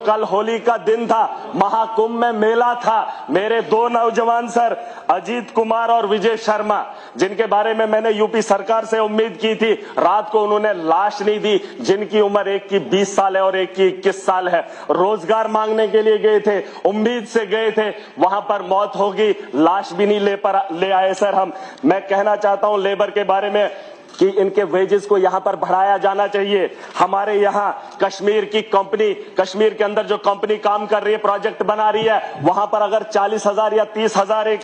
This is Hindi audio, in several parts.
कल होली का दिन था, महाकुंभ में मेला था। मेरे दो नौजवान सर अजीत कुमार और विजय शर्मा, जिनके बारे में मैंने यूपी सरकार से उम्मीद की थी, रात को उन्होंने लाश नहीं दी, जिनकी उम्र एक की 20 साल है और एक की 21 साल है। रोजगार मांगने के लिए गए थे, उम्मीद से गए थे, वहां पर मौत होगी, लाश भी नहीं ले आए सर हम। मैं कहना चाहता हूं लेबर के बारे में कि इनके वेजेस को यहां पर बढ़ाया जाना चाहिए। हमारे यहां कश्मीर की कंपनी, कश्मीर के अंदर जो कंपनी काम कर रही है, प्रोजेक्ट बना रही है, वहां पर अगर 40,000 या 30,000 एक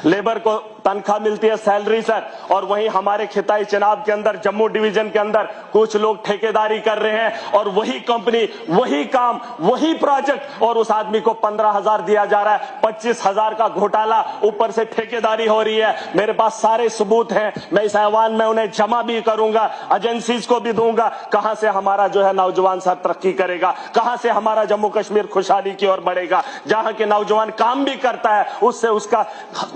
लेबर को तनख्वाह मिलती है, सैलरी सर, और वहीं हमारे खिताई चनाब के अंदर, जम्मू डिवीजन के अंदर कुछ लोग ठेकेदारी कर रहे हैं और वही कंपनी, वही काम, वही प्रोजेक्ट, और उस आदमी को 15,000 दिया जा रहा है। 25,000 का घोटाला, ऊपर से ठेकेदारी हो रही है। मेरे पास सारे सबूत हैं, मैं इस ऐवान में उन्हें जमा भी करूंगा, एजेंसीज को भी दूंगा। कहां से हमारा जो है नौजवान सर तरक्की करेगा, कहां से हमारा जम्मू कश्मीर खुशहाली की ओर बढ़ेगा। जहां के नौजवान काम भी करता है, उससे उसका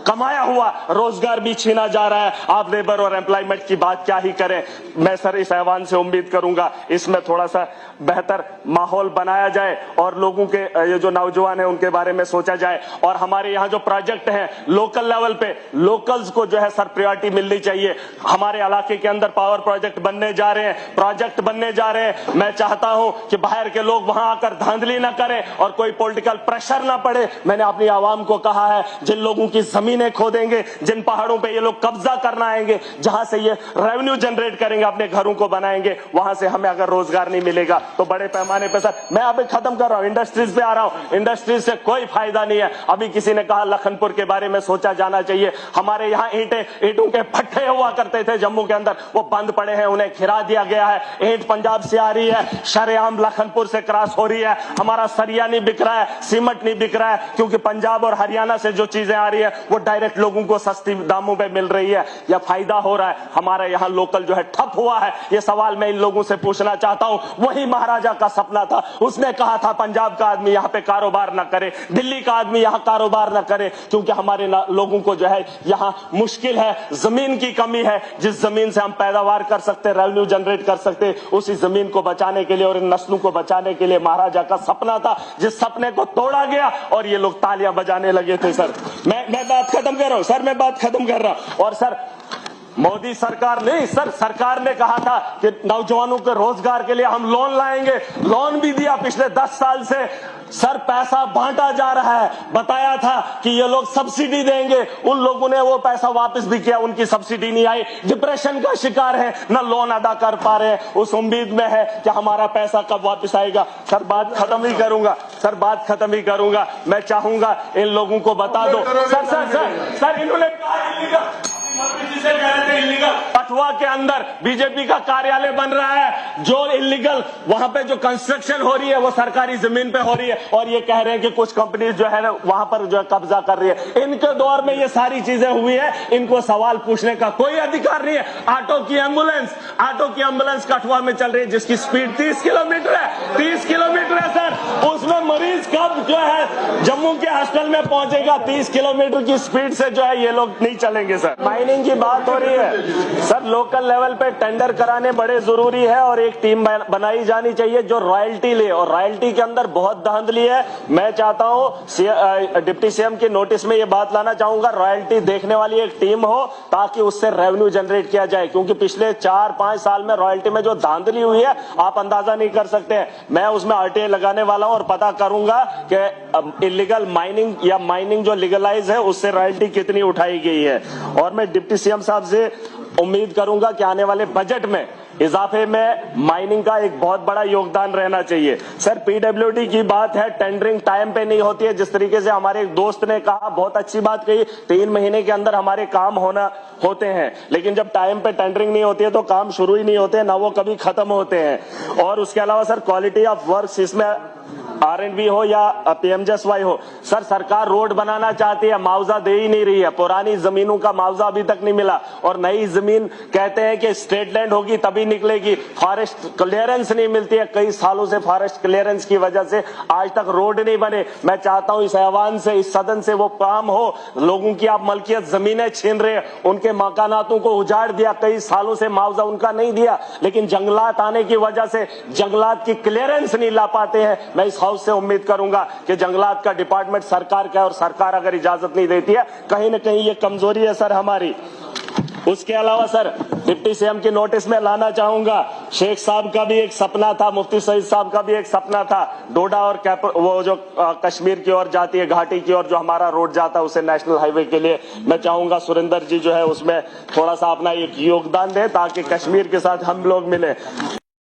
कमाया हुआ रोजगार भी छीना जा रहा है। आप लेबर और एम्प्लॉयमेंट की बात क्या ही करें। मैं सर इस ऐवान से उम्मीद करूंगा इसमें थोड़ा सा बेहतर माहौल बनाया जाए और लोगों के ये जो नौजवान है उनके बारे में सोचा जाए। और हमारे यहाँ जो प्रोजेक्ट हैं लोकल लेवल पे, लोकल्स को जो है सर प्रायोरिटी मिलनी चाहिए। हमारे इलाके के अंदर पावर प्रोजेक्ट बनने जा रहे हैं, मैं चाहता हूं कि बाहर के लोग वहां आकर धांधली न करें और कोई पॉलिटिकल प्रेशर न पड़े। मैंने अपनी आवाम को कहा है, जिन लोगों की जमीनें खोदेंगे, जिन पहाड़ों पे ये लोग कब्जा करना आएंगे, जहां से ये रेवेन्यू जनरेट करेंगे, अपने घरों को बनाएंगे, वहां से हमें अगर रोजगार नहीं मिलेगा तो बड़े पैमाने पे सर, मैं अभी खत्म कर रहा हूं, इंडस्ट्रीज पे आ रहा हूं। इंडस्ट्रीज से कोई फायदा नहीं है। अभी किसी ने कहा लखनपुर के बारे में सोचा जाना चाहिए। हमारे यहाँ ईंटों के भट्ठे हुआ करते थे जम्मू के अंदर, वो बंद पड़े हैं, उन्हें घिरा दिया गया है। ईंट पंजाब से आ रही है, शरेआम लखनपुर से क्रॉस हो रही है। हमारा सरिया नहीं बिक रहा है, सीमेंट नहीं बिक रहा है, क्योंकि पंजाब और हरियाणा से जो चीजें आ रही है वो डायरेक्ट लोगों को सस्ती दामों पे मिल रही है, या फायदा हो रहा है। हमारा यहाँ लोकल जो है ठप हुआ है। ये सवाल मैं इन लोगों से पूछना चाहता हूँ। वही महाराजा का सपना था, उसने कहा था पंजाब का आदमी यहाँ पे कारोबार न करे, दिल्ली का आदमी यहाँ कारोबार न करे, क्योंकि हमारे लोगों को जो है यहाँ मुश्किल है, जमीन की कमी है। जिस जमीन से हम पैदावार कर सकते, रेवेन्यू जनरेट कर सकते, उसी जमीन को बचाने के लिए और इन नस्लों को बचाने के लिए महाराजा का सपना था, जिस सपने को तोड़ा गया और ये लोग तालियां बजाने लगे थे। सर मैं बात खत्म कर रहा हूं सर, मैं बात खत्म कर रहा हूं। और सर मोदी सरकार नहीं सर, सरकार ने कहा था कि नौजवानों के रोजगार के लिए हम लोन लाएंगे, लोन भी दिया पिछले 10 साल से। सर पैसा बांटा जा रहा है, बताया था कि ये लोग सब्सिडी देंगे, उन लोगों ने वो पैसा वापस भी किया, उनकी सब्सिडी नहीं आई, डिप्रेशन का शिकार है, न लोन अदा कर पा रहे हैं, उस उम्मीद में है कि हमारा पैसा कब वापस आएगा। सर बात खत्म ही करूंगा, मैं चाहूंगा इन लोगों को बता दो। सर इन्होंने कठुआ के अंदर बीजेपी का कार्यालय बन रहा है, जो इलीगल वहां पे जो कंस्ट्रक्शन हो रही है वो सरकारी जमीन पे हो रही है, और ये कह रहे हैं कि कुछ कंपनी जो है वहां पर जो है कब्जा कर रही है। इनके दौर में ये सारी चीजें हुई है, इनको सवाल पूछने का कोई अधिकार नहीं है। ऑटो की एम्बुलेंस कठुआ में चल रही है, जिसकी स्पीड 30 किलोमीटर है सर, उसमें मरीज कब जो है जम्मू के हॉस्टल में पहुंचेगा? 30 किलोमीटर की स्पीड से जो है ये लोग नहीं चलेंगे। सर माइनिंग की बात हो रही है सर, लोकल लेवल पे टेंडर कराने बड़े जरूरी है और एक टीम बनाई जानी चाहिए जो रॉयल्टी ले, और रॉयल्टी के अंदर बहुत धांधली है। मैं चाहता हूं डिप्टी सीएम के नोटिस में ये बात लाना चाहूंगा, रॉयल्टी देखने वाली एक टीम हो ताकि उससे रेवेन्यू जनरेट किया जाए, क्योंकि पिछले 4-5 साल में रॉयल्टी में जो धांधली हुई है आप अंदाजा नहीं कर सकते। मैं उसमें आरटीआई लगाने वाला हूं और पता करूंगा कि इलीगल माइनिंग जो लीगलाइज है उससे रॉयल्टी कितनी उठाई गई है। और मैं डिप्टी सीएम साहब से उम्मीद करूंगा कि आने वाले बजट में इजाफे में माइनिंग का एक बहुत बड़ा योगदान रहना चाहिए। सर पीडब्ल्यूडी की बात है, टेंडरिंग टाइम पे नहीं होती है, जिस तरीके से हमारे एक दोस्त ने कहा, बहुत अच्छी बात कही, 3 महीने के अंदर हमारे काम होते हैं, लेकिन जब टाइम पे टेंडरिंग नहीं होती है तो काम शुरू ही नहीं होते, ना वो कभी खत्म होते हैं। और उसके अलावा सर क्वालिटी ऑफ वर्क, इसमें R&B हो या PMJSY हो, सर सरकार रोड बनाना चाहती है, मुआवजा दे ही नहीं रही है। पुरानी जमीनों का मुआवजा अभी तक नहीं मिला, और नई जमीन कहते हैं कि स्टेट लैंड होगी तभी निकलेगी। फॉरेस्ट क्लियरेंस नहीं मिलती है, कई सालों से फॉरेस्ट क्लियरेंस की वजह से आज तक रोड नहीं बने। मैं चाहता हूं इस ऐवान से, इस सदन से वो काम हो। लोगों की आप मलकियत जमीनें छीन रहे हैं, उनके मकानातों को उजाड़ दिया, कई सालों से मुआवजा उनका नहीं दिया, लेकिन जंगलात आने की वजह से जंगलात की क्लियरेंस नहीं ला पाते हैं। मैं इस हाउस से उम्मीद करूंगा कि जंगलात का डिपार्टमेंट सरकार का है और सरकार अगर इजाजत नहीं देती है, कहीं ना कहीं ये कमजोरी है सर हमारी। उसके अलावा सर डिप्टी सीएम की नोटिस में लाना चाहूंगा, शेख साहब का भी एक सपना था, मुफ्ती सईद साहब का भी एक सपना था, डोडा और वो जो कश्मीर की ओर जाती है, घाटी की ओर जो हमारा रोड जाता है उसे नेशनल हाईवे के लिए मैं चाहूंगा सुरेंद्र जी जो है उसमें थोड़ा सा अपना एक योगदान दें ताकि कश्मीर के साथ हम लोग मिले।